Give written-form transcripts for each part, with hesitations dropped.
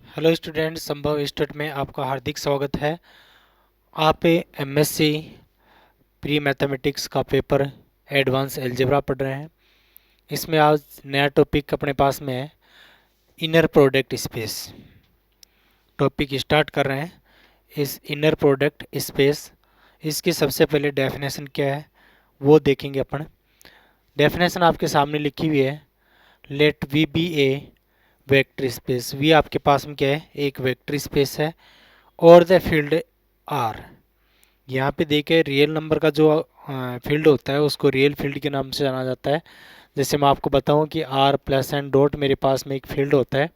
Hello student, संभव institute में आपका हार्दिक स्वागत है। आप एमएससी प्री मैथमेटिक्स का पेपर एडवांस अलजेब्रा पढ़ रहे हैं। इसमें आज नया टॉपिक अपने पास में है, inner product space. Topic start कर रहे हैं। इस इनर प्रोडक्ट स्पेस, इसकी सबसे पहले डेफिनेशन क्या है वो देखेंगे अपन। डेफिनेशन आपके सामने लिखी हुई है। Let V be a vector space. V आपके पास में क्या है, एक वेक्टर स्पेस है और द फील्ड आर। यहाँ पे देखिए रियल नंबर का जो फील्ड होता है उसको रियल फील्ड के नाम से जाना जाता है। जैसे मैं आपको बताऊं कि आर प्लस एंड डॉट मेरे पास में एक फील्ड होता है,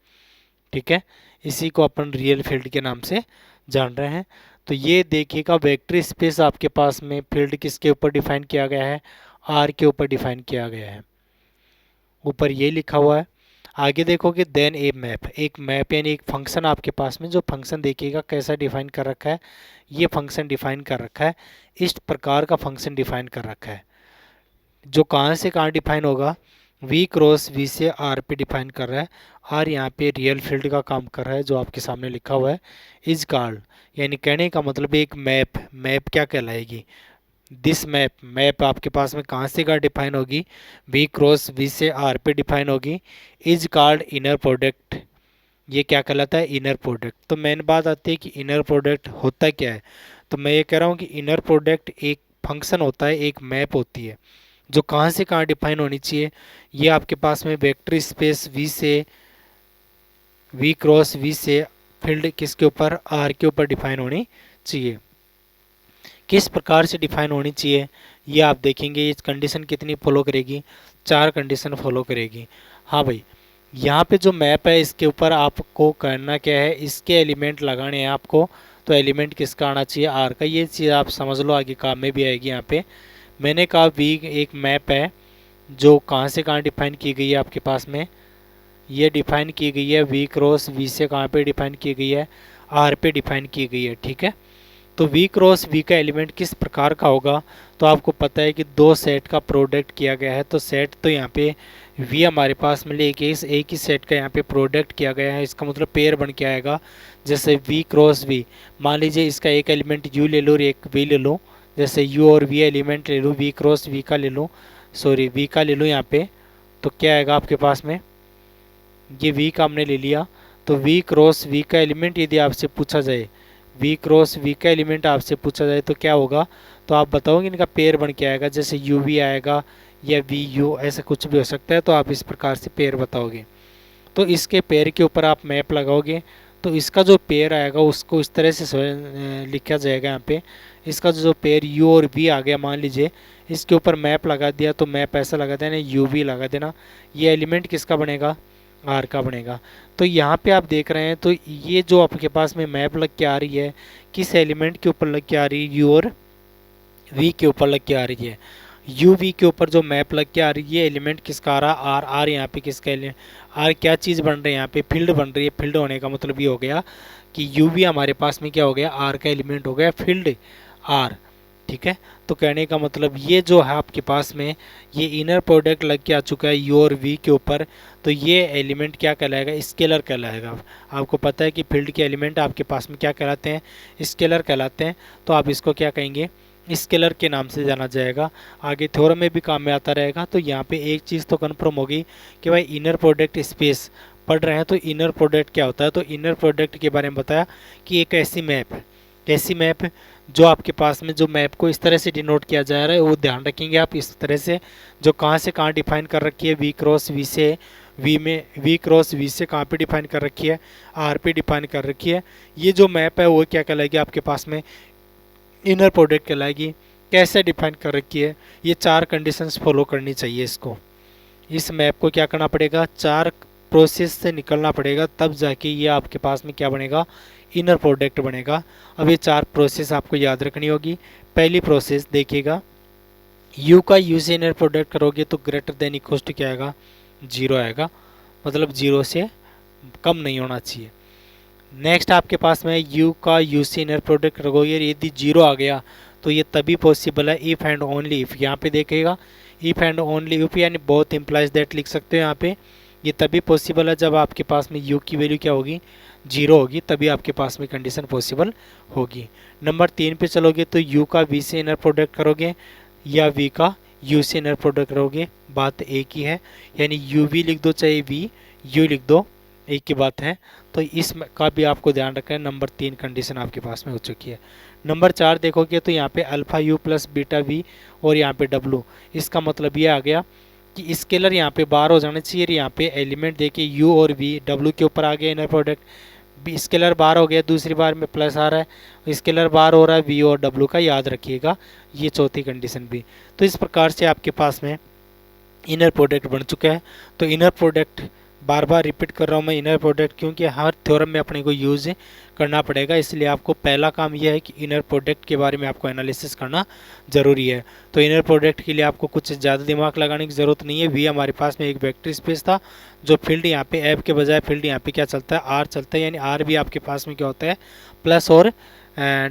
ठीक है। इसी को अपन रियल फील्ड के नाम से जान रहे हैं। तो ये देखिएगा वेक्टर स्पेस आपके पास में फील्ड किसके ऊपर डिफाइन किया गया है, आर के ऊपर डिफाइन किया गया है। ऊपर ये लिखा हुआ है। आगे देखोगे देन ए मैप, एक मैप यानी एक फंक्शन आपके पास में, जो फंक्शन देखिएगा कैसा डिफाइन कर रखा है। ये फंक्शन डिफाइन कर रखा है, इस प्रकार का फंक्शन डिफाइन कर रखा है जो कहाँ से कहाँ डिफाइन होगा, वी क्रॉस वी से आर पे डिफाइन कर रहा है। आर यहाँ पे रियल फील्ड का काम कर रहा है जो आपके सामने लिखा हुआ है। इज कॉल्ड, यानी कहने का मतलब एक मैप, मैप क्या कहलाएगी, दिस मैप, मैप आपके पास में कहाँ से कहाँ डिफाइन होगी, वी क्रॉस वी से आर पे डिफाइन होगी। इज कॉल्ड इनर प्रोडक्ट, ये क्या कहलाता है, इनर प्रोडक्ट। तो मेन बात आती है कि इनर प्रोडक्ट होता क्या है। तो मैं ये कह रहा हूँ कि इनर प्रोडक्ट एक फंक्शन होता है, एक मैप होती है जो कहाँ से कहाँ डिफाइन होनी चाहिए। ये आपके पास में वेक्टर स्पेस वी से, वी क्रॉस वी से फील्ड किसके ऊपर, आर के ऊपर डिफाइन होनी चाहिए। किस प्रकार से डिफाइन होनी चाहिए ये आप देखेंगे। इस कंडीशन कितनी फॉलो करेगी, 4 कंडीशन फॉलो करेगी। हाँ भाई, यहाँ पे जो मैप है इसके ऊपर आपको करना क्या है, इसके एलिमेंट लगाने हैं आपको। तो एलिमेंट किसका आना चाहिए, आर का। ये चीज़ आप समझ लो, आगे काम में भी आएगी। यहाँ पे मैंने कहा वी एक मैप है जो कहाँ से कहाँ डिफाइन की गई है आपके पास में। ये डिफाइन की गई है वी क्रॉस वी से कहाँ पे डिफाइन की गई है, आर पे डिफाइन की गई है, ठीक है। तो वी क्रॉस वी का एलिमेंट किस प्रकार का होगा, तो आपको पता है कि दो सेट का प्रोडक्ट किया गया है। तो सेट तो यहाँ पे वी हमारे पास में एक ही सेट का यहाँ पे प्रोडक्ट किया गया है, इसका मतलब पेयर बन के आएगा। जैसे वी क्रॉस वी, मान लीजिए इसका एक एलिमेंट यू ले लो और एक वी ले लो। जैसे यू और वी एलिमेंट ले लो, वी क्रॉस वी का ले लो, सॉरी वी का ले लो यहाँ पे। तो क्या आएगा आपके पास में, ये वी का हमने ले लिया। तो वी क्रॉस वी का एलिमेंट यदि आपसे पूछा जाए, वी क्रॉस वी का एलिमेंट आपसे पूछा जाए तो क्या होगा, तो आप बताओगे इनका पेयर बन के आएगा। जैसे यू वी आएगा या वी यू, ऐसा कुछ भी हो सकता है। तो आप इस प्रकार से पेयर बताओगे। तो इसके पेयर के ऊपर आप मैप लगाओगे। तो इसका जो पेयर आएगा उसको इस तरह से लिखा जाएगा यहाँ पे। इसका जो पेयर यू और वी आ गया, मान लीजिए इसके ऊपर मैप लगा दिया, तो मैप ऐसा लगा देना, यू वी लगा देना। ये एलिमेंट किसका बनेगा, आर का बनेगा। तो यहाँ पे आप देख रहे हैं, तो ये जो आपके पास में मैप लग के आ रही है, किस एलिमेंट के ऊपर लग के आ रही है, यू और वी के ऊपर लग के आ रही है। यू वी के ऊपर जो मैप लग के आ रही है, एलिमेंट किसका आ रहा, आर। आर यहाँ पे किसका एलिमेंट, आर क्या चीज़ बन रही है, यहाँ पे फील्ड बन रही है। फील्ड होने का मतलब ये हो गया कि यू वी हमारे पास में क्या हो गया, आर का एलिमेंट हो गया फील्ड आर, ठीक है। तो कहने का मतलब ये जो है आपके पास में ये इनर प्रोडक्ट लग के आ चुका है यू और वी के ऊपर। तो ये एलिमेंट क्या कहलाएगा, स्केलर कहलाएगा। आपको पता है कि फील्ड के एलिमेंट आपके पास में क्या कहलाते हैं, स्केलर कहलाते हैं। तो आप इसको क्या कहेंगे, स्केलर के नाम से जाना जाएगा। आगे थ्योरम में भी काम में आता रहेगा। तो यहाँ पे एक चीज़ तो कन्फर्म होगी कि भाई इनर प्रोडक्ट स्पेस पढ़ रहे हैं। तो इनर प्रोडक्ट क्या होता है, तो इनर प्रोडक्ट के बारे में बताया कि एक ऐसी मैप, ऐसी मैप जो आपके पास में, जो मैप को इस तरह से डिनोट किया जा रहा है वो ध्यान रखेंगे आप इस तरह से, जो कहाँ से कहाँ डिफाइन कर रखी है, वी क्रॉस वी से, वी में वी क्रॉस वी से कहाँ पे डिफाइन कर रखी है, आर पे डिफाइन कर रखी है। ये जो मैप है वो क्या कहलाएगी आपके पास में, इनर प्रोडक्ट कहलाएगी। कैसे डिफाइन कर रखी है, ये 4 कंडीशंस फॉलो करनी चाहिए इसको। इस मैप को क्या करना पड़ेगा, 4 प्रोसेस से निकलना पड़ेगा, तब जाके ये आपके पास में क्या बनेगा, इनर प्रोडक्ट बनेगा। अब ये 4 प्रोसेस आपको याद रखनी होगी। पहली प्रोसेस देखिएगा, यू का यू से इनर प्रोडक्ट करोगे तो ग्रेटर देन इक्वल टू क्या आएगा, 0 आएगा, मतलब 0 से कम नहीं होना चाहिए। नेक्स्ट आपके पास में यू का यू से इनर प्रोडक्ट करोगे, यदि 0 आ गया तो ये तभी पॉसिबल है इफ़ एंड ओनली इफ़। यहाँ पे देखिएगा इफ़ एंड ओनली इफ़, यानी बोथ इम्प्लाइज दैट लिख सकते हो यहाँ पे। ये तभी पॉसिबल है जब आपके पास में u की वैल्यू क्या होगी, 0 होगी, तभी आपके पास में कंडीशन पॉसिबल होगी। नंबर 3 पे चलोगे तो u का v से इनर प्रोडक्ट करोगे या v का u से इनर प्रोडक्ट करोगे, बात एक ही है, यानी uv लिख दो चाहे v u लिख दो, एक ही बात है। तो इस का भी आपको ध्यान रखना है। नंबर 3 कंडीशन आपके पास में हो चुकी है। नंबर 4 देखोगे तो यहाँ पे alpha you plus beta V और यहाँ पे डब्लू, इसका मतलब ये आ गया कि स्केलर यहाँ पे बाहर हो जाना चाहिए, यहाँ पे एलिमेंट देके यू और वी डब्लू के ऊपर आ गया इनर प्रोडक्ट, स्केलर बार हो गया, दूसरी बार में प्लस आ रहा है, स्केलर बार हो रहा है वी और डब्लू का, याद रखिएगा ये चौथी कंडीशन भी। तो इस प्रकार से आपके पास में इनर प्रोडक्ट बन चुका है। तो इनर प्रोडक्ट बार बार रिपीट कर रहा हूँ मैं इनर प्रोडक्ट, क्योंकि हर थ्योरम में अपने को यूज़ करना पड़ेगा, इसलिए आपको पहला काम यह है कि इनर प्रोडक्ट के बारे में आपको एनालिसिस करना ज़रूरी है। तो इनर प्रोडक्ट के लिए आपको कुछ ज़्यादा दिमाग लगाने की ज़रूरत नहीं है। वी हमारे पास में एक वेक्टर स्पेस था, जो फील्ड यहाँ पे एफ के बजाय फील्ड यहाँ पे क्या चलता है, आर चलता है, यानी आर भी आपके पास में क्या होता है, प्लस और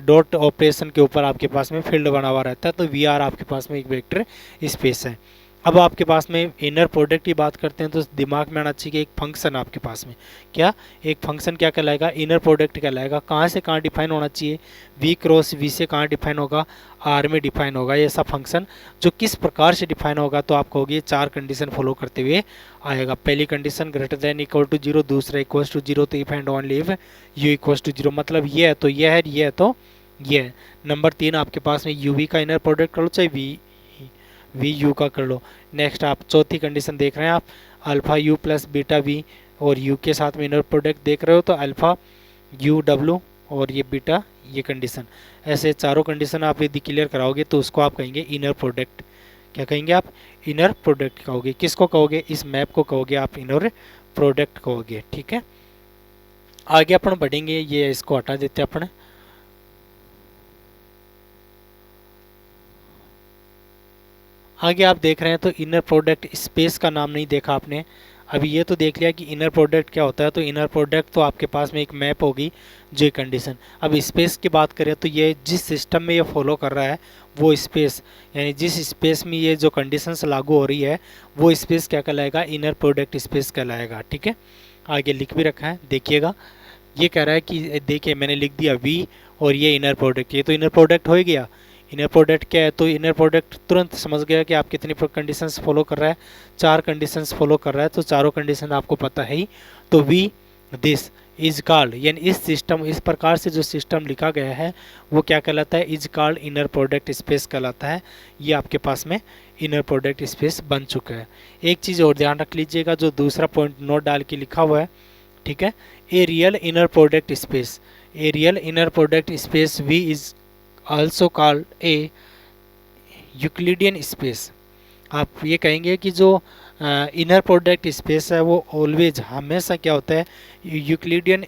डॉट ऑपरेशन के ऊपर आपके पास में फील्ड बना हुआ रहता है। तो वी आर आपके पास में एक वेक्टर स्पेस है। अब आपके पास में इनर प्रोडक्ट की बात करते हैं तो दिमाग में आना चाहिए कि एक फंक्शन आपके पास में क्या, एक फंक्शन क्या कहलाएगा, इनर प्रोडक्ट कहलाएगा। कहाँ से कहाँ डिफाइन होना चाहिए, वी क्रॉस वी से कहाँ डिफाइन होगा, आर में डिफाइन होगा। ये ऐसा फंक्शन जो किस प्रकार से डिफाइन होगा, तो आपको होगी 4 कंडीशन फॉलो करते हुए आएगा। पहली condition greater than equal to 0, दूसरा इक्वल टू 0, तो if and only if U equal to 0, मतलब ये है तो ये है, ये है तो ये है। नंबर 3 आपके पास में यू वी का इनर प्रोडक्ट कर लो चाहे वी यू का कर लो। नेक्स्ट आप चौथी कंडीशन देख रहे हैं, आप alpha you plus beta V और यू के साथ में इनर प्रोडक्ट देख रहे हो, तो अल्फ़ा यू डब्लू और ये बीटा ये कंडीशन, ऐसे चारों कंडीशन आप यदि क्लियर कराओगे तो उसको आप कहेंगे इनर प्रोडक्ट। क्या कहेंगे आप, इनर प्रोडक्ट कहोगे। किसको कहोगे, इस मैप को कहोगे आप इनर प्रोडक्ट कहोगे। ठीक है, आगे अपन बढ़ेंगे, ये इसको हटा देते हैं अपन। आगे आप देख रहे हैं तो इनर प्रोडक्ट स्पेस का नाम नहीं देखा आपने, अभी ये तो देख लिया कि इनर प्रोडक्ट क्या होता है। तो इनर प्रोडक्ट तो आपके पास में एक मैप होगी जो कंडीशन। अब स्पेस की बात करें तो ये जिस सिस्टम में ये फॉलो कर रहा है वो स्पेस, यानी जिस स्पेस में ये जो कंडीशंस लागू हो रही है वो स्पेस क्या कहलाएगा, इनर प्रोडक्ट स्पेस कहलाएगा। ठीक है, आगे लिख भी रखा है, देखिएगा। ये कह रहा है कि देखिए मैंने लिख दिया वी और ये इनर प्रोडक्ट, ये तो इनर प्रोडक्ट हो ही गया। इनर प्रोडक्ट क्या है, तो इनर प्रोडक्ट तुरंत समझ गया कि आप कितनी कंडीशंस फॉलो कर रहा है, 4 कंडीशंस फॉलो कर रहा है, तो चारों कंडीशन आपको पता है ही। तो वी दिस इज कॉल्ड, यानी इस सिस्टम, इस प्रकार से जो सिस्टम लिखा गया है वो क्या कहलाता है, is called inner product space कहलाता है। ये आपके पास में इनर प्रोडक्ट स्पेस बन चुका है। एक चीज़ और ध्यान रख लीजिएगा, जो दूसरा पॉइंट नोट डाल के लिखा हुआ है, ठीक है, a real inner product space, a real inner product space V is also called a Euclidean space. आप ये कहेंगे कि जो इनर प्रोडक्ट स्पेस है वो ऑलवेज हमेशा क्या होता है, यूक्लिडियन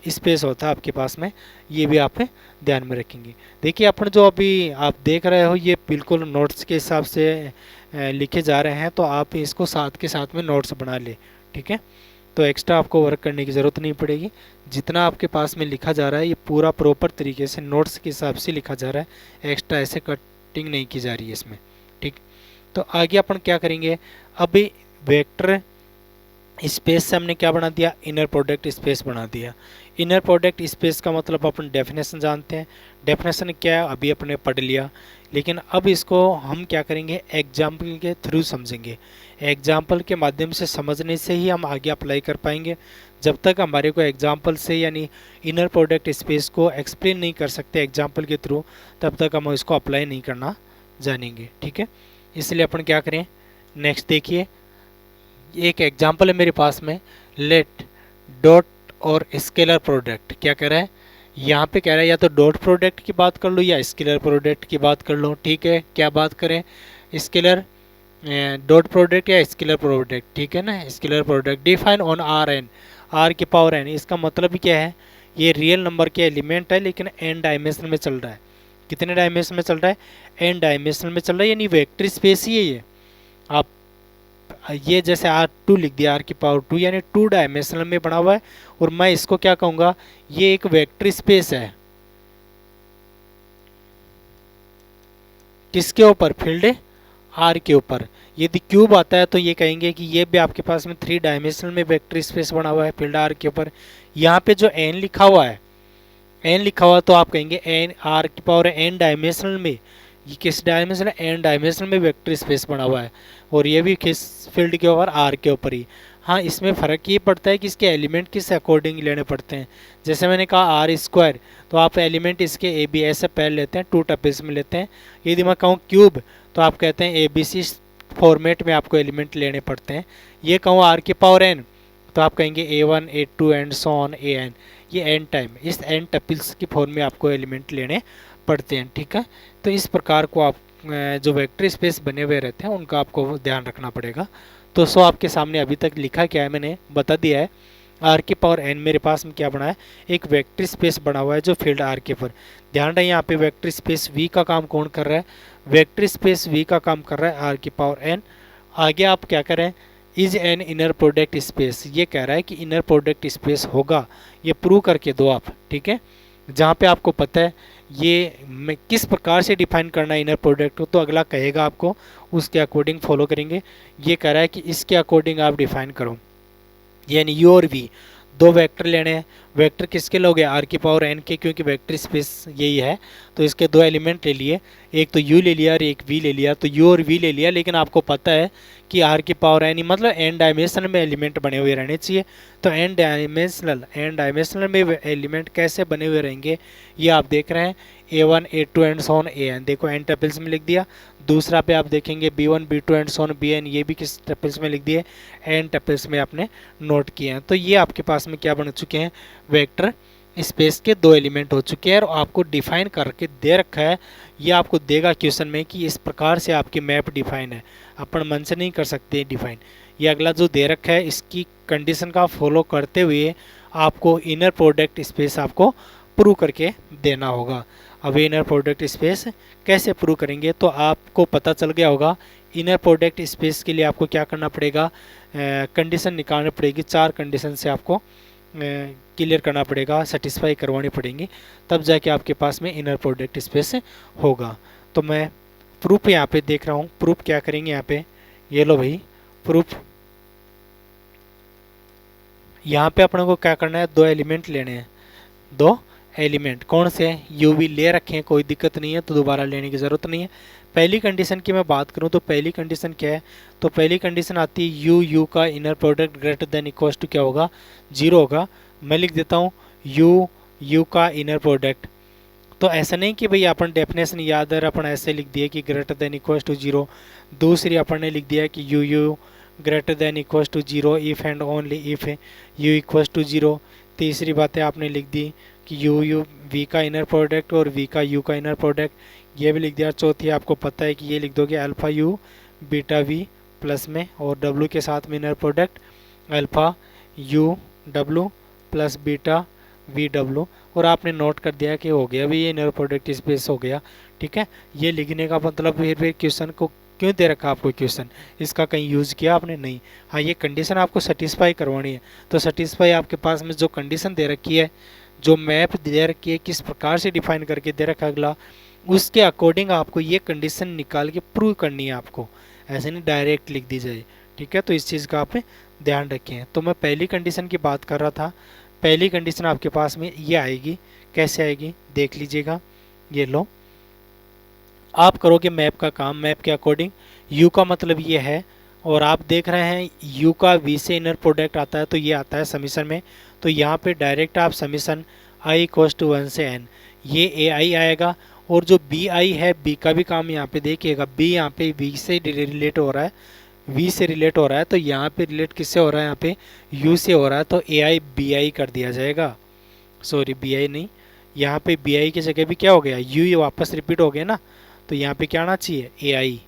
स्पेस होता है आपके पास में, ये भी आप ध्यान में रखेंगे। देखिए अपन जो अभी आप देख रहे हो ये बिल्कुल नोट्स के हिसाब से लिखे जा रहे हैं, तो आप इसको साथ के साथ में नोट्स बना ले। ठीक है, तो एक्स्ट्रा आपको वर्क करने की ज़रूरत नहीं पड़ेगी, जितना आपके पास में लिखा जा रहा है ये पूरा प्रॉपर तरीके से नोट्स के हिसाब से लिखा जा रहा है, एक्स्ट्रा ऐसे कटिंग नहीं की जा रही है इसमें। ठीक, तो आगे अपन क्या करेंगे, अभी वेक्टर स्पेस से हमने क्या बना दिया, इनर प्रोडक्ट स्पेस बना दिया। इनर प्रोडक्ट स्पेस का मतलब अपन डेफिनेशन जानते हैं, डेफिनेशन क्या है अभी अपने पढ़ लिया, लेकिन अब इसको हम क्या करेंगे, एग्जाम्पल के थ्रू समझेंगे। एग्जाम्पल के माध्यम से समझने से ही हम आगे अप्लाई कर पाएंगे। जब तक हमारे को एग्जाम्पल से यानी इनर प्रोडक्ट स्पेस को एक्सप्लेन नहीं कर सकते एग्जाम्पल के थ्रू, तब तक हम इसको अप्लाई नहीं करना जानेंगे। ठीक है, इसलिए अपन क्या करें, नेक्स्ट देखिए, एक एग्जाम्पल है मेरे पास में, लेट डॉट और स्केलर प्रोडक्ट, क्या कह रहा है, यहाँ पे कह रहा है या तो डॉट प्रोडक्ट की बात कर लो या स्केलर प्रोडक्ट की बात कर लो। ठीक है, क्या बात करें, स्केलर डॉट प्रोडक्ट या स्केलर प्रोडक्ट, ठीक है ना, scalar product define on R N, R की पावर एन। इसका मतलब क्या है, ये रियल नंबर के एलिमेंट है लेकिन एन डायमेंशन में चल रहा है। कितने डायमेंशन में चल रहा है, एन डायमेंशन में चल रहा है, यानी वेक्टर स्पेस ही है ये। आप ये जैसे R2 लिख दिया, R की पावर 2, यानी 2 डायमेंशनल में बना हुआ है, और मैं इसको क्या कहूँगा, ये एक वेक्टर स्पेस है। किसके ऊपर, फील्ड आर के ऊपर। यदि क्यूब आता है तो ये कहेंगे कि ये भी आपके पास में 3 डायमेंशनल में वेक्टर स्पेस बना हुआ है फील्ड आर के ऊपर। यहाँ पे जो एन लिखा हुआ है, एन लिखा हुआ तो आप कहेंगे एन आर की पावर एन डायमेंशनल में, ये किस डायमेंशन है, एन डायमेंशनल में वेक्टर स्पेस बना हुआ है, और ये भी किस फील्ड के ऊपर, आर के ऊपर ही। हाँ, इसमें फ़र्क ये पड़ता है कि इसके एलिमेंट किस अकॉर्डिंग लेने पड़ते हैं। जैसे मैंने कहा आर स्क्वायर, तो आप एलिमेंट इसके ए बी ऐसे पहले लेते हैं, 2 टपेल्स में लेते हैं। यदि मैं कहूँ क्यूब, तो आप कहते हैं ए बी सी फॉर्मेट में आपको एलिमेंट लेने पड़ते हैं। ये कहूँ आर की पावर एन, तो आप कहेंगे A1 A2 and so on AN, ये एन टाइम, इस एन टपिल्स की फॉर्म में आपको एलिमेंट लेने पड़ते हैं। ठीक है, तो इस प्रकार को आप जो वेक्टर स्पेस बने हुए रहते हैं उनका आपको ध्यान रखना पड़ेगा। तो सो आपके सामने अभी तक लिखा क्या है मैंने बता दिया है। आर की पावर एन मेरे पास में क्या बना है, एक वेक्टर स्पेस बना हुआ है जो फील्ड आर के पर। ध्यान रहे यहाँ पे वेक्टर स्पेस वी का काम कौन कर रहा है, वेक्टर स्पेस वी का काम कर रहा है आर की पावर एन। आगे आप क्या करें, is an inner product space, ये कह रहा है कि इनर प्रोडक्ट स्पेस होगा, ये प्रूव करके दो आप। ठीक है, जहाँ पे आपको पता है ये मैं किस प्रकार से डिफाइन करना है इनर प्रोडक्ट को, तो अगला कहेगा आपको उसके अकॉर्डिंग फॉलो करेंगे। ये कह रहा है कि इसके अकॉर्डिंग आप डिफाइन करो, यानी यू और वी दो वेक्टर लेने हैं। वेक्टर किसके लोगे, आर की पावर एन के, क्योंकि वेक्टर स्पेस यही है। तो इसके दो एलिमेंट ले लिए, एक तो यू ले लिया और एक वी ले लिया। तो यू और वी ले लिया, लेकिन आपको पता है कि आर की पावर एन मतलब एन डायमेंशनल में एलिमेंट बने हुए रहने चाहिए। तो एन डायमेंशनल में एलिमेंट कैसे बने हुए रहेंगे, ये आप देख रहे हैं A1 A2 and so on AN, देखो एन टपल्स में लिख दिया। दूसरा पे आप देखेंगे B1 B2 and Son BN, ये भी किस टपल्स में लिख दिए, एन टपल्स में आपने नोट किए हैं। तो ये आपके पास में क्या बन चुके हैं, वेक्टर स्पेस के दो एलिमेंट हो चुके हैं, और आपको डिफाइन करके दे रखा है। ये आपको देगा क्वेश्चन में कि इस प्रकार से आपकी मैप डिफाइन है, अपन मन से नहीं कर सकते डिफाइन। ये अगला जो दे रखा है इसकी कंडीशन का फॉलो करते हुए आपको इनर प्रोडक्ट स्पेस आपको प्रूव करके देना होगा। अब इनर प्रोडक्ट स्पेस कैसे प्रूव करेंगे, तो आपको पता चल गया होगा। इनर प्रोडक्ट स्पेस के लिए आपको क्या करना पड़ेगा, कंडीशन निकालनी पड़ेगी, 4 कंडीशन से आपको क्लियर करना पड़ेगा, सेटिस्फाई करवानी पड़ेंगी, तब जाके आपके पास में इनर प्रोडक्ट स्पेस होगा। तो मैं प्रूफ यहाँ पे देख रहा हूँ, प्रूफ क्या करेंगे यहाँ पे, ये लो भाई प्रूफ। यहाँ पे अपने को क्या करना है, दो एलिमेंट लेने हैं, दो एलिमेंट कौन से हैं, यू वी ले रखे हैं, कोई दिक्कत नहीं है, तो दोबारा लेने की ज़रूरत नहीं है। पहली कंडीशन की मैं बात करूं तो पहली कंडीशन क्या है, तो पहली कंडीशन आती है यू का inner product greater than equals to क्या होगा, 0 होगा। मैं लिख देता हूं यू का इनर प्रोडक्ट। तो ऐसा नहीं कि भाई अपन डेफिनेशन याद है अपन ऐसे लिख दिए कि ग्रेटर देन इक्वल्स टू 0। दूसरी अपन ने लिख दिया कि U greater than equals to 0 if and only if U equals to 0। तीसरी बातें आपने लिख दी कि यू वी का इनर प्रोडक्ट और वी का यू का इनर प्रोडक्ट, ये भी लिख दिया। चौथी आपको पता है कि ये लिख दोगे alpha you beta V plus में, और डब्लू के साथ में inner product alpha you W plus beta V W, और आपने नोट कर दिया कि हो गया भी ये इनर प्रोडक्ट स्पेस हो गया। ठीक है, ये लिखने का मतलब फिर क्वेश्चन को क्यों दे रखा आपको क्वेश्चन, इसका कहीं यूज़ किया आपने नहीं। हाँ, ये कंडीशन आपको सेटिस्फाई करवानी है, तो सेटिस्फाई आपके पास में जो कंडीशन दे रखी है, जो मैप दे रखी है, किस प्रकार से डिफाइन करके दे रखा अगला, उसके अकॉर्डिंग आपको ये कंडीशन निकाल के प्रूव करनी है आपको, ऐसे नहीं डायरेक्ट लिख दी जाए। ठीक है, तो इस चीज़ का आप ध्यान रखें। तो मैं पहली कंडीशन की बात कर रहा था, पहली कंडीशन आपके पास में ये आएगी, कैसे आएगी देख लीजिएगा। ये लो, आप करोगे मैप का काम, मैप के अकॉर्डिंग यू का मतलब ये है, और आप देख रहे हैं यू का वी से इनर प्रोडक्ट आता है, तो ये आता है समीशन में। तो यहाँ पे डायरेक्ट आप समीशन आई इक्वल्स टू 1 से n, ये ए आई आएगा। और जो बी आई है, बी का भी काम यहाँ पे देखिएगा, बी यहाँ पे वी से रिलेट हो रहा है, वी से रिलेट हो रहा है, तो यहाँ पे रिलेट किससे हो रहा है, यहाँ पे यू से हो रहा है, तो ए आई बी आई कर दिया जाएगा। सॉरी, बी आई नहीं, यहाँ पे बी आई की जगह भी क्या हो गया, यू ये वापस रिपीट हो गया ना, तो यहाँ पे क्या आना चाहिए, ए आई,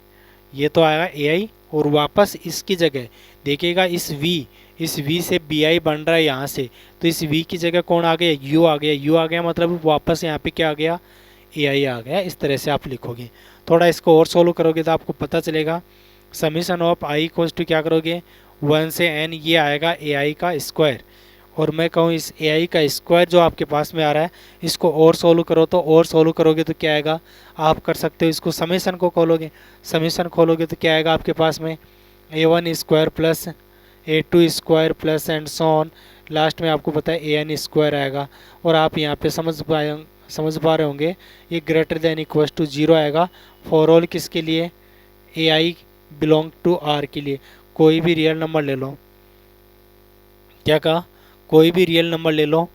ये तो आएगा ए आई, और वापस इसकी जगह देखिएगा इस वी से बी आई बन रहा है यहाँ से, तो इस वी की जगह कौन आ गया, यू आ गया। यू आ गया मतलब वापस यहाँ पे क्या आ गया, ए आई आ गया। इस तरह से आप लिखोगे। थोड़ा इसको और सोल्व करोगे तो आपको पता चलेगा। Summation of I equals to क्या करोगे, 1 से n, ये आएगा ए आई का स्क्वायर, और मैं कहूँ इस ए आई का स्क्वायर जो आपके पास में आ रहा है इसको और सोल्व करो, तो और सोल्व करोगे तो क्या आएगा, आप कर सकते हो इसको समेशन को खोलोगे, समेशन खोलोगे तो क्या आएगा आपके पास में A1 square plus A2 square plus and so on, last में आपको पता है AN स्क्वायर आएगा। और आप यहाँ पे समझ पा रहे होंगे ये ग्रेटर देन इक्वल टू 0 आएगा फॉर ऑल, किसके लिए, ए आई बिलोंग टू आर के लिए। कोई भी रियल नंबर ले लो, क्या कहा, कोई भी रियल नंबर ले लो,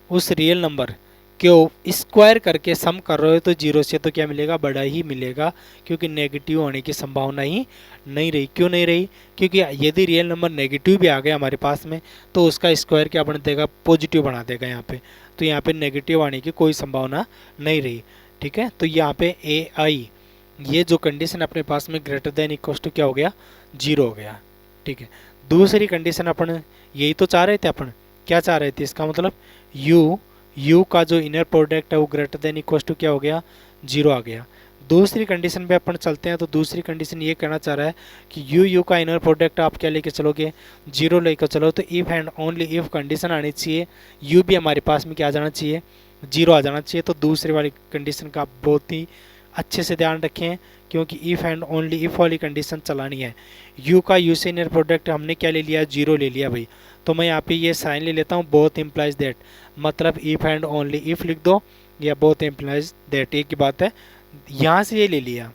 उस रियल नंबर क्यों स्क्वायर करके सम कर रहे हो तो जीरो से तो क्या मिलेगा, बड़ा ही मिलेगा, क्योंकि नेगेटिव होने की संभावना ही नहीं रही। क्यों नहीं रही, क्योंकि यदि रियल नंबर नेगेटिव भी आ गया हमारे पास में तो उसका स्क्वायर क्या बना देगा, पॉजिटिव बना देगा यहाँ पे, तो यहाँ पे नेगेटिव आने की कोई संभावना नहीं रही। ठीक है, तो यहाँ पे ए आई ये जो कंडीशन अपने पास में ग्रेटर देन इक्वल टू क्या हो गया, जीरो हो गया। ठीक है, दूसरी कंडीशन अपन यही तो चाह रहे थे, अपन क्या चाह रहे थे, इसका मतलब यू का जो इनर प्रोडक्ट है वो ग्रेटर देन इक्वल टू क्या हो गया, जीरो आ गया। दूसरी कंडीशन पे अपन चलते हैं, तो दूसरी कंडीशन ये कहना चाह रहा है कि यू का इनर प्रोडक्ट आप क्या लेके चलोगे, जीरो लेकर चलो, तो if and only if condition आनी चाहिए, यू भी हमारे पास में क्या आ जाना चाहिए, जीरो आ जाना चाहिए। तो दूसरी वाली कंडीशन का आप बहुत ही अच्छे से ध्यान रखें, क्योंकि इफ़ एंड ओनली इफ़ वाली कंडीशन चलानी है। यू का यू से इनर प्रोडक्ट हमने क्या ले लिया, जीरो ले लिया भाई, तो मैं यहाँ पे ये साइन ले लेता हूँ, बोथ इम्प्लाइज दैट, मतलब इफ़ एंड ओनली इफ़ लिख दो या बोथ इम्प्लाइज दैट, एक ही बात है। यहाँ से ये ले लिया,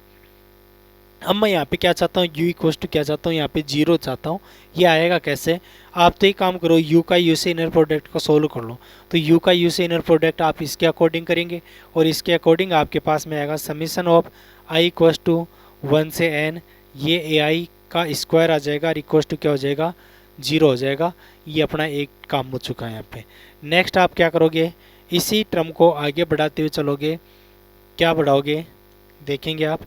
अब मैं यहाँ पे क्या चाहता हूँ, यू इक्वल टू क्या चाहता हूँ, यहाँ पे जीरो चाहता हूँ। ये आएगा कैसे, आप तो एक काम करो, यू का यू से इनर प्रोडक्ट को सोल्व कर लो। तो यू का यू से इनर प्रोडक्ट आप इसके अकॉर्डिंग करेंगे, और इसके अकॉर्डिंग आपके पास में आएगा summation of I equal to 1 से n, ये ए आई का स्क्वायर आ जाएगा, और इक्वल टू क्या हो जाएगा, जीरो हो जाएगा। ये अपना एक काम हो चुका है यहाँ पे। नेक्स्ट आप क्या करोगे, इसी टर्म को आगे बढ़ाते हुए चलोगे, क्या बढ़ाओगे देखेंगे आप,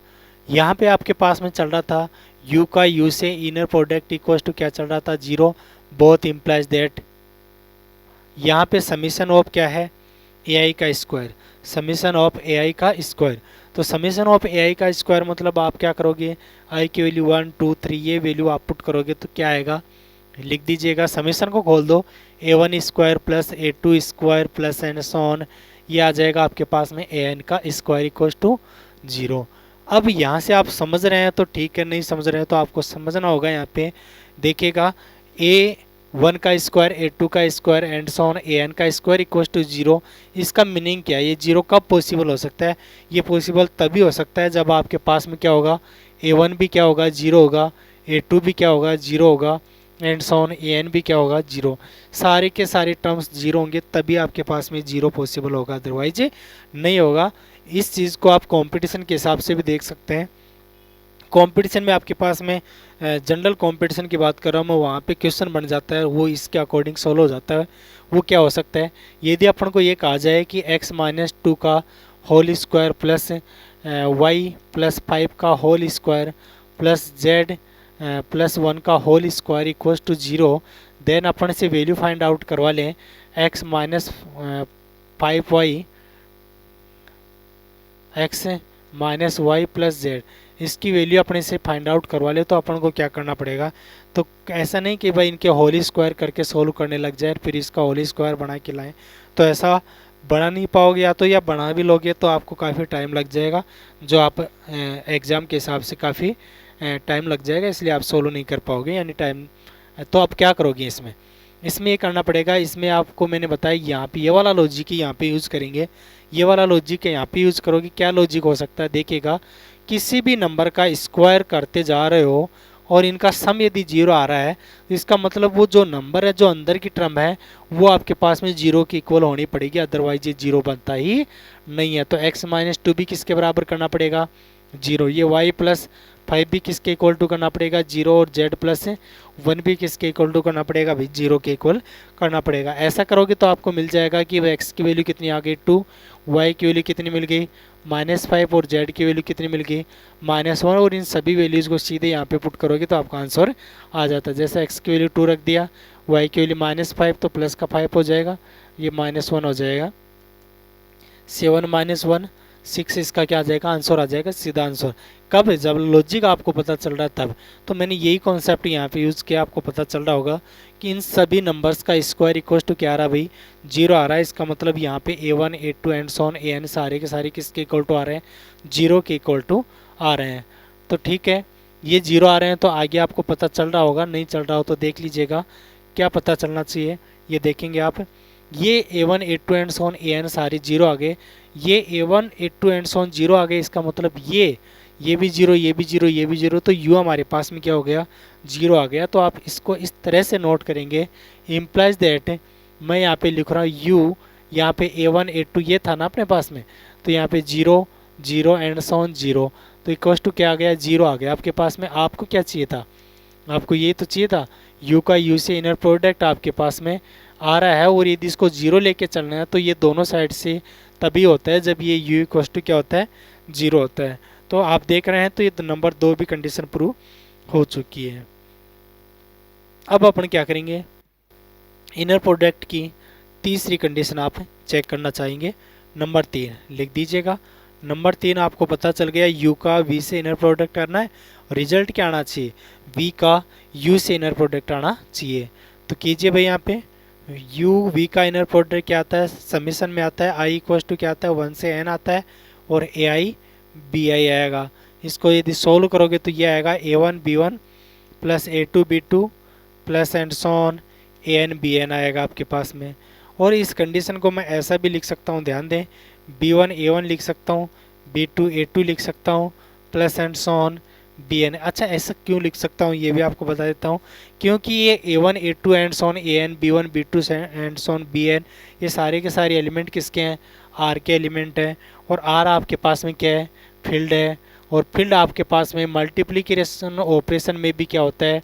यहाँ पे आपके पास में चल रहा था u का u से इनर प्रोडक्ट इक्वल टू क्या चल रहा था, जीरो, बोथ इम्प्लाइज दैट। यहाँ पे समीशन ऑफ क्या है, ए आई का स्क्वायर, समीशन ऑफ ए आई का स्क्वायर। तो समीशन ऑफ ए आई का स्क्वायर मतलब आप क्या करोगे, आई की वैल्यू 1 2 3 ये वैल्यू आप पुट करोगे तो क्या आएगा, लिख दीजिएगा, समीशन को खोल दो, A1 square plus A2 square plus and so on, ये आ जाएगा आपके पास में AN का स्क्वायर इक्वल टू जीरो। अब यहाँ से आप समझ रहे हैं तो ठीक है, नहीं समझ रहे हैं तो आपको समझना होगा। यहाँ पे देखिएगा, A1 का स्क्वायर A2 का square and so on AN का स्क्वायर इक्वल टू जीरो, इसका मीनिंग क्या है, ये जीरो कब पॉसिबल हो सकता है, ये पॉसिबल तभी हो सकता है जब आपके पास में क्या होगा, A1 भी क्या होगा, जीरो होगा, A2 भी क्या होगा, जीरो होगा, एंड सो ऑन AN भी क्या होगा, जीरो। सारे के सारे टर्म्स जीरो होंगे तभी आपके पास में जीरो पॉसिबल होगा, अदरवाइज नहीं होगा। इस चीज़ को आप कंपटीशन के हिसाब से भी देख सकते हैं। कंपटीशन में आपके पास में जनरल कंपटीशन की बात कर रहा हूँ मैं, वहाँ पे क्वेश्चन बन जाता है, वो इसके अकॉर्डिंग सॉल्व हो जाता है। वो क्या हो सकता है, यदि अपन को ये कहा जाए कि x माइनस 2 का whole square plus y plus 5 का whole square plus z plus 1 का whole square equal to zero, then अपन से वैल्यू फाइंड आउट करवा लें x minus 5y x minus y plus z, इसकी वैल्यू अपने से फाइंड आउट करवा ले, तो अपन को क्या करना पड़ेगा, तो ऐसा नहीं कि भाई इनके होली स्क्वायर करके सोल्व करने लग जाए फिर इसका होली स्क्वायर बना के लाएं, तो ऐसा बना नहीं पाओगे, या बना भी लोगे तो आपको काफ़ी टाइम लग जाएगा, जो आप एग्ज़ाम के हिसाब से काफ़ी टाइम लग जाएगा, इसलिए आप सोल्व नहीं कर पाओगे यानी टाइम। तो आप क्या करोगे, इसमें ये करना पड़ेगा, इसमें आपको मैंने बताया यहाँ पे ये वाला लॉजिक ही यहाँ पे यूज़ करेंगे, ये वाला लॉजिक यहाँ पे यूज़ करोगे। क्या लॉजिक हो सकता है, देखिएगा, किसी भी नंबर का स्क्वायर करते जा रहे हो और इनका सम यदि जीरो आ रहा है तो इसका मतलब वो जो नंबर है, जो अंदर की टर्म है, वो आपके पास में जीरो की इक्वल होनी पड़ेगी, अदरवाइज ये जीरो बनता ही नहीं है। तो x माइनस 2 भी किसके बराबर करना पड़ेगा, जीरो। ये y प्लस 5 भी किसके इक्वल टू करना पड़ेगा, जीरो। और z प्लस 1 भी किसके इक्वल टू करना पड़ेगा, भाई जीरो के इक्वल करना पड़ेगा। ऐसा करोगे तो आपको मिल जाएगा कि x की वैल्यू कितनी आ गई 2, y की वैल्यू कितनी मिल गई -5, और z की वैल्यू कितनी मिल गई -1, और इन सभी वैल्यूज़ को सीधे यहाँ पे पुट करोगे तो आपका आंसर आ जाता है। जैसे x की वैल्यू 2 रख दिया, y की वैल्यू -5 तो प्लस का 5 हो जाएगा, ये -1 हो जाएगा, 7 - 1 6 इसका क्या आ जाएगा, आंसर आ जाएगा, सीधा आंसर। कब? जब लॉजिक आपको पता चल रहा है तब। तो मैंने यही कॉन्सेप्ट यहाँ पे यूज़ किया, आपको पता चल रहा होगा कि इन सभी नंबर्स का स्क्वायर इक्वल टू क्या आ रहा है भाई, 0 आ रहा है। इसका मतलब यहाँ पे A1 A2 and so on AN सारे के सारे किसके इक्वल टू आ रहे हैं, 0 के इक्वल टू आ रहे हैं। तो ठीक है, ये 0 आ रहे हैं तो आगे आपको पता चल रहा होगा, नहीं चल रहा हो तो देख लीजिएगा क्या पता चलना चाहिए, ये देखेंगे आप। ये A1 A2 and so on AN सारे 0 आ गए, ये A1 A2 and so on 0 आ गए। इसका मतलब ये भी 0, ये भी 0, ये भी 0, तो U हमारे पास में क्या हो गया, 0 आ गया। तो आप इसको इस तरह से नोट करेंगे, इम्प्लाइज दैट, मैं यहाँ पे लिख रहा हूँ U, यहाँ पे A1 A2 ये था ना अपने पास में, तो यहाँ पे 0 0 एंड सो ऑन 0, तो इक्वल्स टू क्या आ गया, 0 आ गया आपके पास में। आपको क्या चाहिए था, आपको ये तो चाहिए था U का U से इनर प्रोडक्ट आपके पास में आ रहा है, और यदि इसको 0 लेके चलना है तो ये दोनों साइड से तभी होता है जब ये U इक्वल्स टू क्या होता है, 0 होता है। तो आप देख रहे हैं तो ये नंबर 2 भी कंडीशन प्रूव हो चुकी है। अब अपन क्या करेंगे, इनर प्रोडक्ट की तीसरी कंडीशन आप चेक करना चाहेंगे। नंबर 3 लिख दीजिएगा। नंबर 3 आपको पता चल गया, U का V से इनर प्रोडक्ट करना है, रिजल्ट क्या आना चाहिए, V का U से इनर प्रोडक्ट आना चाहिए। तो कीजिए भाई, यहाँ पे U V का इनर प्रोडक्ट क्या आता है, समीशन में आता है I इक्वल टू क्या आता है, 1 से N आता है, और AI BI आएगा। इसको यदि सोल्व करोगे तो ये आएगा A1 B1 plus A2 B2 plus and so on AN BN आएगा आपके पास में। और इस कंडीशन को मैं ऐसा भी लिख सकता हूँ, ध्यान दें, B1 A1 लिख सकता हूँ, B2 A2 लिख सकता हूँ, plus and so on BN। अच्छा, ऐसा क्यों लिख सकता हूँ ये भी आपको बता देता हूँ, क्योंकि ये A1 A2 and so on AN B1 B2 and so on BN ये सारे के सारे एलिमेंट किसके हैं, R के एलिमेंट हैं। और R आपके पास में क्या है, फील्ड है। और फील्ड आपके पास में मल्टीप्लिकेशन ऑपरेशन में भी क्या होता है,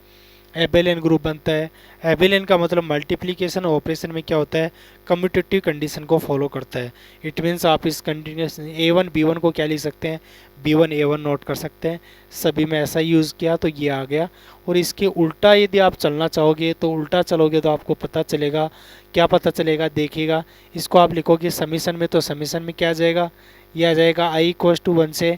एबेलियन ग्रुप बनता है। एबेलियन का मतलब मल्टीप्लिकेशन ऑपरेशन में क्या होता है, कम्यूटेटिव कंडीशन को फॉलो करता है। इट मीन्स आप इस कंडीशन A1 B1 को क्या लिख सकते हैं, B1 A1 नोट कर सकते हैं। सभी में ऐसा यूज़ किया तो ये आ गया। और इसके उल्टा यदि आप चलना चाहोगे तो उल्टा चलोगे तो आपको पता चलेगा, क्या पता चलेगा, देखिएगा। इसको आप लिखोगे समीशन में, तो समीशन में क्या आ जाएगा, ये आ जाएगा I इक्वल्स टू 1 से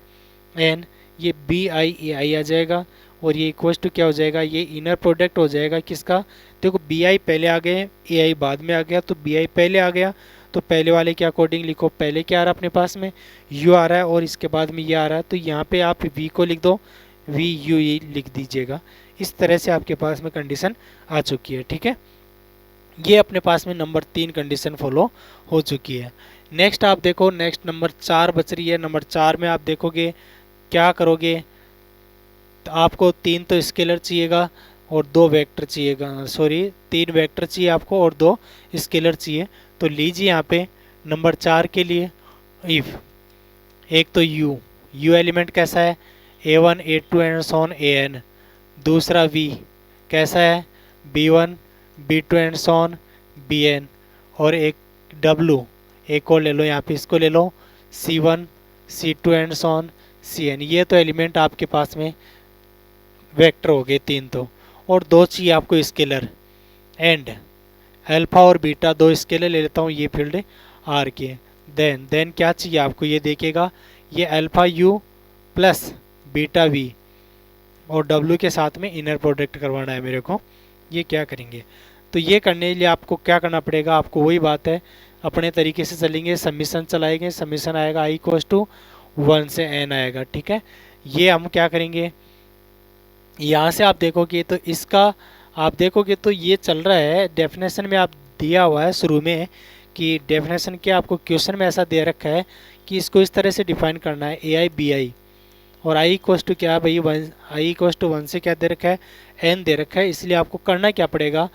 N, ये BI आ जाएगा। और ये इक्वल्स टू क्या हो जाएगा, ये इनर प्रोडक्ट हो जाएगा किसका, देखो BI पहले आ गए, AI बाद में आ गया, तो BI पहले आ गया तो पहले वाले के अकॉर्डिंग लिखो, पहले क्या आ रहा है अपने पास में, U आ रहा है, और इसके बाद में ये आ रहा है, तो यहाँ पे आप V को लिख दो, VUE लिख दीजिएगा। इस तरह से आपके पास में कंडीशन आ चुकी है। ठीक है, ये अपने पास में नंबर 3 कंडीशन फॉलो हो चुकी है। नेक्स्ट आप देखो, नेक्स्ट नंबर 4 बच रही है। नंबर 4 में आप देखोगे क्या करोगे, तो आपको 3 तो स्केलर चाहिएगा और 2 वेक्टर चाहिएगा, सॉरी 3 वेक्टर चाहिए आपको और 2 स्केलर चाहिए। तो लीजिए यहाँ पे नंबर 4 के लिए इफ एक तो U एलिमेंट कैसा है, A1 A2 and so on AN। दूसरा V कैसा है, B1 B2 and so on BN। और एक W एक और ले लो, यहाँ पे इसको ले लो, C1 C2 and so on CN। ये तो एलिमेंट आपके पास में वेक्टर हो गए 3 तो। और 2 चाहिए आपको स्केलर, एंड अल्फा और बीटा 2 स्केलर ले लेता हूँ ये फील्ड R के। देन क्या चाहिए आपको, ये देखिएगा, ये alpha U plus beta V और W के साथ में इनर प्रोडक्ट करवाना है मेरे को। ये क्या करेंगे, तो ये करने के लिए आपको क्या करना पड़ेगा, आपको वही बात है, अपने तरीके से चलेंगे, समीशन चलाएंगे। समीशन आएगा I इक्वल्स टू 1 से N आएगा। ठीक है, ये हम क्या करेंगे, यहाँ से आप देखोगे तो इसका आप देखोगे तो ये चल रहा है डेफिनेशन में, आप दिया हुआ है शुरू में कि डेफिनेशन के आपको क्वेश्चन में ऐसा दे रखा है कि इसको इस तरह से डिफाइन करना है AI BI। और I इक्वल्स टू क्या है भाई, I इक्वल्स टू 1 से क्या दे रखा है, N दे रखा है। इसलिए आपको करना क्या पड़ेगा,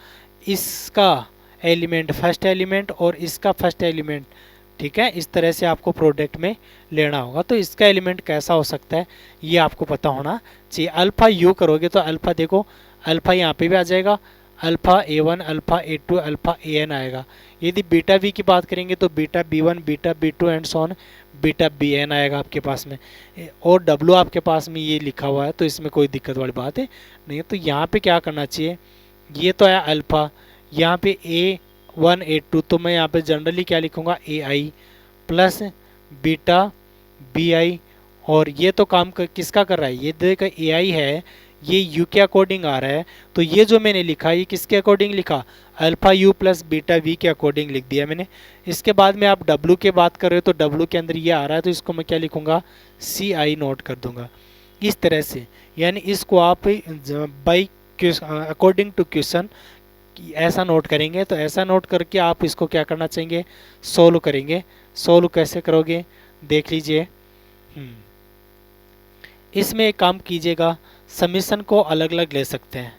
इसका एलिमेंट फर्स्ट एलिमेंट और इसका फर्स्ट एलिमेंट, ठीक है, इस तरह से आपको प्रोडक्ट में लेना होगा। तो इसका एलिमेंट कैसा हो सकता है ये आपको पता होना चाहिए। अल्फ़ा U करोगे तो अल्फ़ा देखो, अल्फ़ा यहाँ पे भी आ जाएगा, alpha A1 alpha A2 alpha AN आएगा। यदि बीटा V की बात करेंगे तो beta B1 beta B2 and so on beta BN आएगा आपके पास में। और W आपके पास में ये लिखा हुआ है तो इसमें कोई दिक्कत वाली बात है नहीं। तो यहाँ पे क्या करना चाहिए, ये तो है अल्फ़ा, यहाँ पे A1 A2, तो मैं यहाँ पे जनरली क्या लिखूँगा AI plus beta B I, और ये तो काम किसका कर रहा है, ये देखो ए आई है, ये यू के अकॉर्डिंग आ रहा है, तो ये जो मैंने लिखा ये किसके अकॉर्डिंग लिखा, alpha you plus beta V के अकॉर्डिंग लिख दिया मैंने। इसके बाद में आप डब्लू के बात कर रहे हो तो डब्लू के अंदर ये आ रहा है, तो इसको मैं क्या लिखूँगा, सी आई नोट कर दूंगा इस तरह से। यानी इसको आप बाई अकॉर्डिंग टू क्वेश्चन ऐसा नोट करेंगे, तो ऐसा नोट करके आप इसको क्या करना चाहेंगे, सोल्व करेंगे। सोल्व कैसे करोगे देख लीजिए। इसमें एक काम कीजिएगा, समीशन को अलग अलग ले सकते हैं,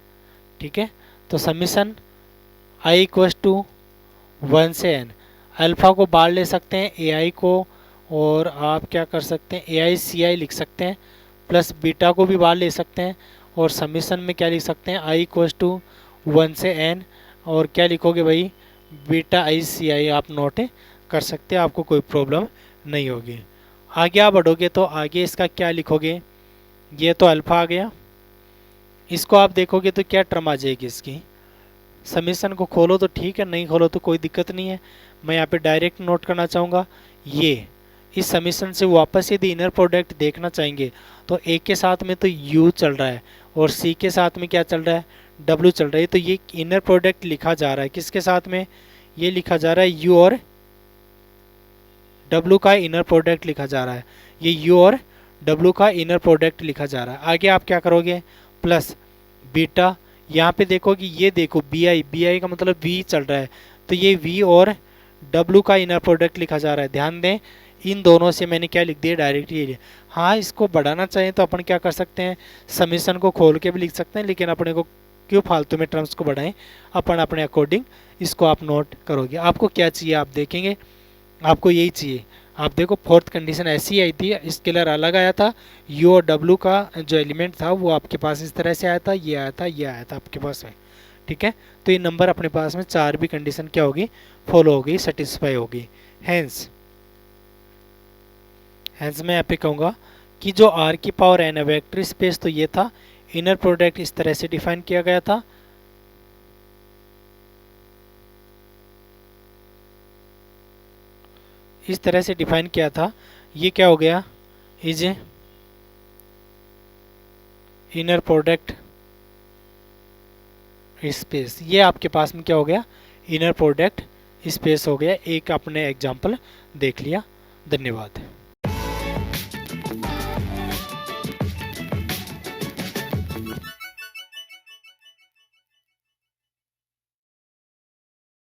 ठीक है। तो समीशन आई इक्वस टू 1 से n, अल्फ़ा को बाहर ले सकते हैं ए आई को, और आप क्या कर सकते हैं ए आई सी आई लिख सकते हैं, प्लस बीटा को भी बाहर ले सकते हैं, और समीशन में क्या लिख सकते हैं, आई इक्वस टू 1 से n, और क्या लिखोगे भाई, बीटा आई सी आई आप नोट कर सकते हैं, आपको कोई प्रॉब्लम नहीं होगी। आगे आप बढ़ोगे तो आगे इसका क्या लिखोगे, ये तो अल्फ़ा आ गया, इसको आप देखोगे तो क्या टर्म आ जाएगी इसकी, समीशन को खोलो तो ठीक है, नहीं खोलो तो कोई दिक्कत नहीं है। मैं यहाँ पे डायरेक्ट नोट करना चाहूँगा, ये इस समीशन से वापस यदि इनर प्रोडक्ट देखना चाहेंगे तो ए के साथ में तो यू चल रहा है और सी के साथ में क्या चल रहा है, डब्ल्यू चल रहा है, तो ये इनर प्रोडक्ट लिखा जा रहा है किसके साथ में, ये लिखा जा रहा है यू और डब्ल्यू का इनर प्रोडक्ट लिखा जा रहा है, ये यू और डब्ल्यू का इनर प्रोडक्ट लिखा जा रहा है। आगे आप क्या करोगे, प्लस बीटा, यहाँ पे देखो कि ये देखो बी आई का मतलब वी चल रहा है, तो ये वी और डब्ल्यू का इनर प्रोडक्ट लिखा जा रहा है। ध्यान दें इन दोनों से मैंने क्या लिख दिया, डायरेक्ट ये। हाँ इसको बढ़ाना चाहें तो अपन क्या कर सकते हैं, समीशन को खोल के भी लिख सकते हैं, लेकिन अपने को क्यों फालतू में टर्म्स को बढ़ाएं, अपन अपने अकॉर्डिंग इसको आप नोट करोगे। आपको क्या चाहिए आप देखेंगे, आपको यही चाहिए। आप देखो फोर्थ कंडीशन ऐसी आई थी, स्केलर अलग आया था, यू और डब्ल्यू का जो एलिमेंट था वो आपके पास इस तरह से आया था, ये आया था, ये आया था आपके पास में, ठीक है। तो ये नंबर अपने पास में 4 भी कंडीशन क्या होगी, फॉलो होगी, सेटिस्फाई होगी। हैंस मैं यहाँ पे कहूँगा कि जो आर की पावर एन है वेक्टर स्पेस, तो ये था इनर प्रोडक्ट इस तरह से डिफाइन किया गया था, इस तरह से डिफाइन किया था। ये क्या हो गया, इज इनर प्रोडक्ट स्पेस, ये आपके पास में क्या हो गया, इनर प्रोडक्ट स्पेस हो गया। एक आपने एग्जांपल देख लिया। धन्यवाद।